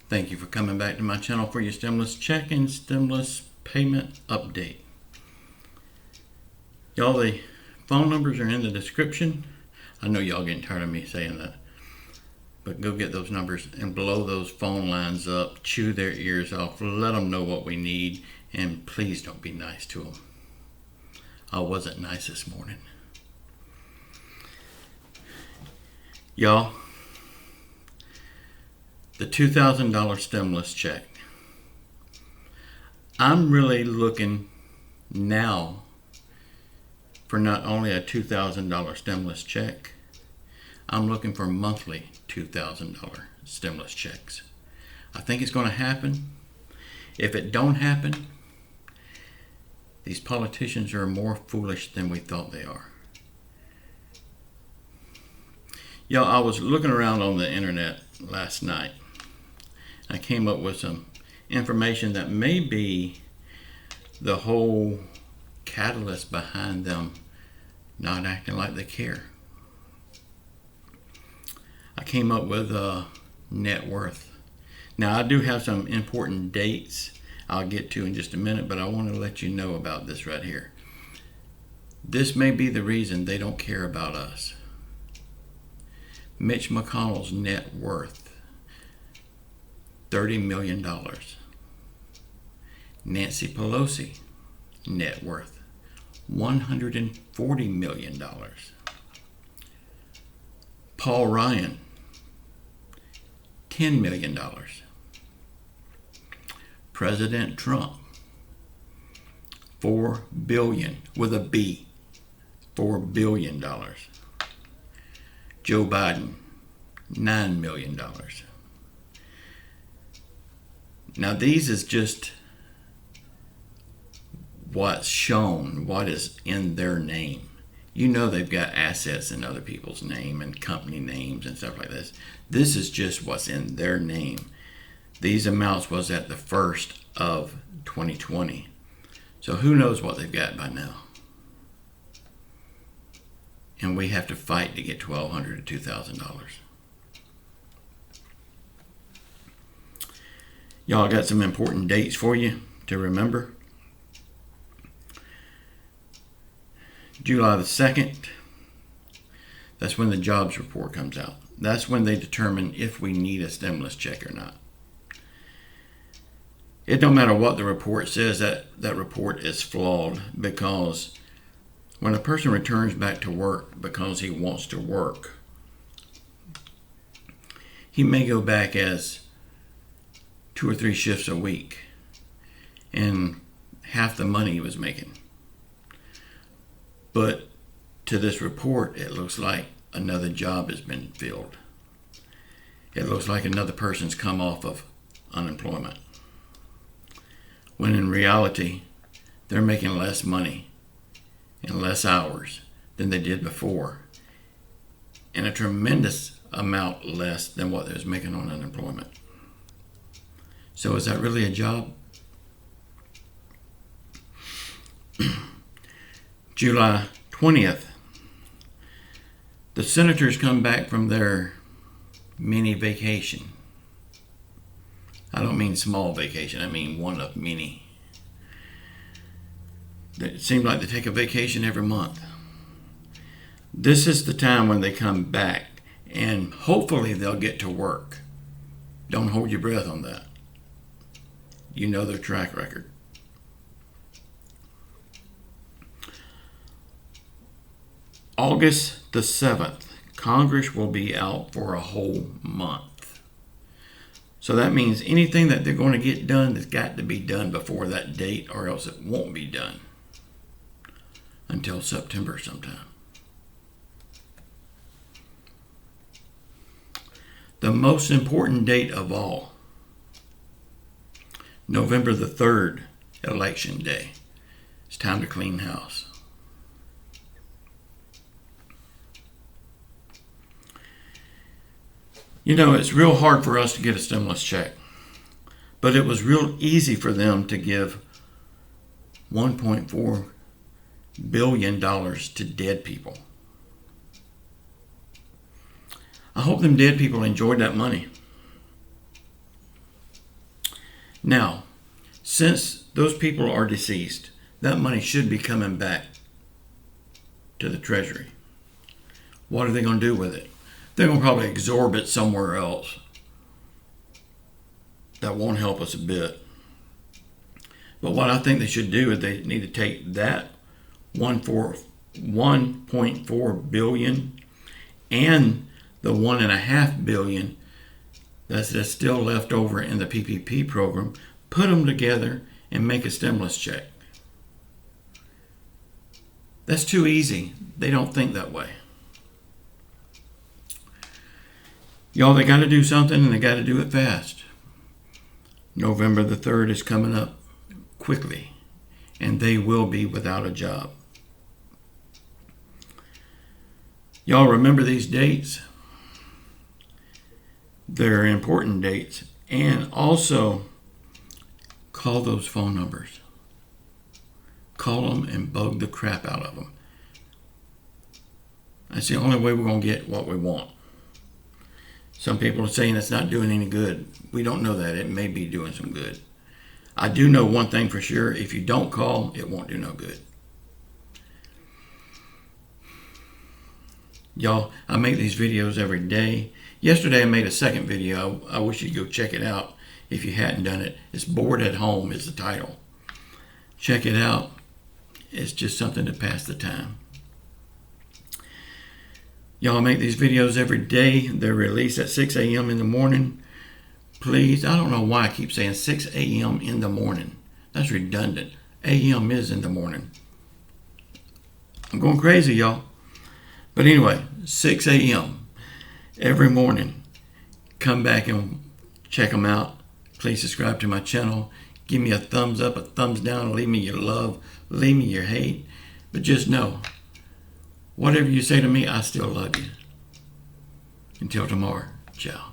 Thank you for coming back to my channel for your stimulus check and stimulus payment update. Y'all, the phone numbers are in the description. I know y'all getting tired of me saying that, but go get those numbers and blow those phone lines up, chew their ears off, let them know what we need, and please don't be nice to them. I wasn't nice this morning. Y'all, the $2,000 stimulus check. I'm really looking now for not only a $2,000 stimulus check, I'm looking for monthly $2,000 stimulus checks. I think it's going to happen. If it don't happen, these politicians are more foolish than we thought they are. Y'all, I was looking around on the internet last night. I came up with some information that may be the whole catalyst behind them not acting like they care. I came up with a net worth. Now, I do have some important dates I'll get to in just a minute, but I want to let you know about this right here. This may be the reason they don't care about us. Mitch McConnell's net worth, $30 million. Nancy Pelosi, net worth, $140 million. Paul Ryan, $10 million. President Trump, $4 billion with a B, $4 billion. Joe Biden, $9 million. Now these is just what's shown, what is in their name. You know they've got assets in other people's name and company names and stuff like this. This is just what's in their name. These amounts was at the 1st of 2020. So who knows what they've got by now. And we have to fight to get $1,200 to $2,000. Y'all, got some important dates for you to remember. July the 2nd, that's when the jobs report comes out. That's when they determine if we need a stimulus check or not. It don't matter what the report says, that report is flawed, because when a person returns back to work because he wants to work, he may go back as 2 or 3 shifts a week and half the money he was making. But to this report, it looks like another job has been filled. It looks like another person's come off of unemployment, when in reality, they're making less money and less hours than they did before, and a tremendous amount less than what they was making on unemployment. So is that really a job? July 20th, the senators come back from their mini vacation. I don't mean small vacation, I mean one of many. It seems like they take a vacation every month. This is the time when they come back, and hopefully they'll get to work. Don't hold your breath on that. You know their track record. August the 7th, Congress will be out for a whole month. So that means anything that they're going to get done has got to be done before that date, or else it won't be done until September sometime. The most important date of all, November the 3rd, Election Day. It's time to clean house. You know, it's real hard for us to get a stimulus check, but it was real easy for them to give $1.4 billion to dead people. I hope them dead people enjoyed that money. Now, since those people are deceased, that money should be coming back to the Treasury. What are they going to do with it? They're going to probably absorb it somewhere else. That won't help us a bit. But what I think they should do is they need to take that 1.4 billion and the 1.5 billion that's still left over in the PPP program, put them together and make a stimulus check. That's too easy. They don't think that way. Y'all, they got to do something, and they got to do it fast. November the 3rd is coming up quickly, and they will be without a job. Y'all remember these dates? They're important dates. And also, call those phone numbers. Call them and bug the crap out of them. That's the only way we're going to get what we want. Some people are saying it's not doing any good. We don't know that. It may be doing some good. I do know one thing for sure. If you don't call, it won't do no good. Y'all, I make these videos every day. Yesterday I made a second video. I wish you'd go check it out if you hadn't done it. It's Bored at Home is the title. Check it out. It's just something to pass the time. Y'all, make these videos every day. They're released at 6 a.m. in the morning. Please, I don't know why I keep saying 6 a.m. in the morning. That's redundant. A.m. is in the morning. I'm going crazy, y'all. But anyway, 6 a.m. every morning. Come back and check them out. Please subscribe to my channel. Give me a thumbs up, a thumbs down. Leave me your love. Leave me your hate. But just know, whatever you say to me, I still love you. Until tomorrow, ciao.